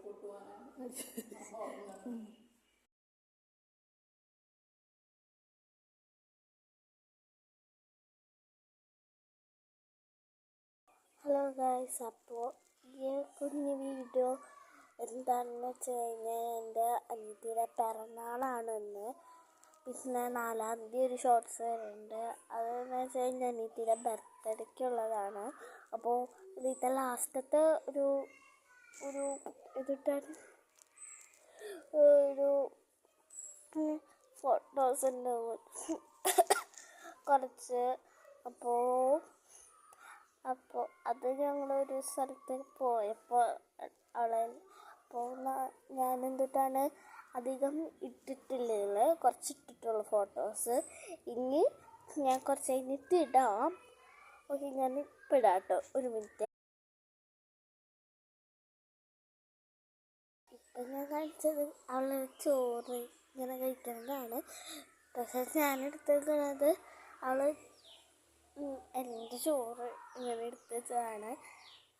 Hello guys, അപ്പോൾ ഈ കുഞ്ഞു വീഡിയോ എന്താണെന്ന് വെച്ച് കഴിഞ്ഞാൽ എൻ്റെ അനിയത്തിയുടെ പിറന്നാളാണെന്ന്. പിന്നെ 4-ാം തീയതി ഒരു ഷോർട്സ് വരുന്നുണ്ട്. അതെന്ന് വെച്ച് കഴിഞ്ഞാൽ അനിയത്തിയുടെ ബർത്ത്ഡേക്കുള്ളതാണ്. അപ്പോൾ ഇതിൻ്റെ ലാസ്റ്റത്തെ ഒരു ഇതിട്ടാണ് ഒരു ഫോട്ടോസ് ഉണ്ടാവും കുറച്ച്. അപ്പോൾ അത് ഞങ്ങളൊരു സ്ഥലത്ത് പോയപ്പോൾ ഞാൻ എന്തിട്ടാണ് അധികം ഇട്ടിട്ടില്ല, കുറച്ചിട്ടിട്ടുള്ള ഫോട്ടോസ്. ഇനി ഞാൻ കുറച്ച് കഴിഞ്ഞിട്ട് ഇടാം. ഓക്കെ, ഞാൻ ഇപ്പം ഇടാം കേട്ടോ, ഒരു മിനിറ്റ്. ഇപ്പം ഞാൻ കാണിച്ചത് അവളെ ചോറ് ഇങ്ങനെ കഴിക്കുന്നതാണ്. പക്ഷേ ഞാനെടുത്തത് അവൾ എൻ്റെ ചോറ് ഇങ്ങനെ എടുത്ത് വെച്ചതാണ്.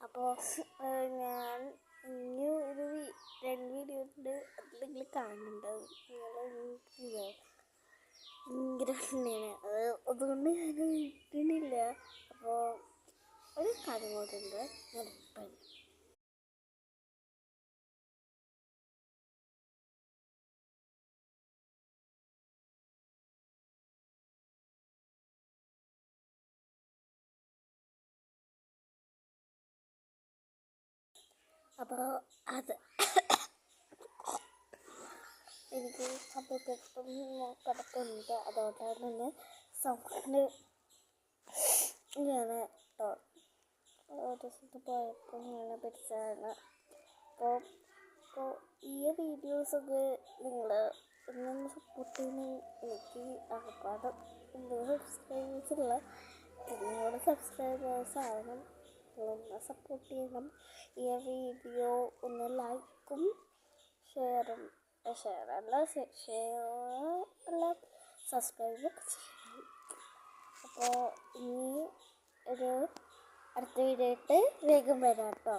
അപ്പോൾ ഞാൻ ഇനി ഒരു 2 വീഡിയോ ഉണ്ട്, അത് നിങ്ങൾ കാണുന്നുണ്ടാവും. ഭയങ്കര ഫണ്ണിയാണ് അത്, അതുകൊണ്ട് ഞാൻ ഇട്ടിട്ടില്ല. അപ്പോൾ ഒരു കാര്യം കൊണ്ടുണ്ട് ഞാൻ ഇപ്പം. അപ്പോൾ അത് എനിക്ക് സമയത്തും കിടപ്പുണ്ട്, അതുകൊണ്ടാണ് തന്നെ സൗണ്ട് ഇങ്ങനെ കേട്ടോ. ഒരു സ്ഥലത്ത് പോയപ്പോൾ ഇങ്ങനെ പിടിച്ചതാണ്. അപ്പോൾ ഈ വീഡിയോസൊക്കെ നിങ്ങൾ ഇങ്ങനെ സപ്പോർട്ട് ചെയ്യുന്ന എനിക്ക് ആകപ്പാടും സബ്സ്ക്രൈബേഴ്സുള്ള നിങ്ങളുടെ സബ്സ്ക്രൈബേഴ്സാണ്. ഒന്ന് സപ്പോർട്ട് ചെയ്യണം. ഈ വീഡിയോ ഒന്ന് ലൈക്കും ഷെയറും സബ്സ്ക്രൈബൊക്കെ ചെയ്യണം. അപ്പോൾ ഇനി ഒരു അടുത്ത വീഡിയോ ആയിട്ട് വേഗം വരാം കേട്ടോ.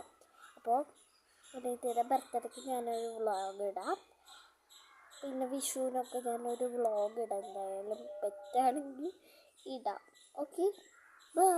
അപ്പോൾ അനിയത്തിയുടെ ബർത്ത്ഡേക്ക് ഞാനൊരു വ്ളോഗ് ഇടാം. പിന്നെ വിഷുവിനൊക്കെ ഞാനൊരു വ്ളോഗ് ഇടാം, എന്തായാലും പറ്റുകയാണെങ്കിൽ ഇടാം. Okay, by.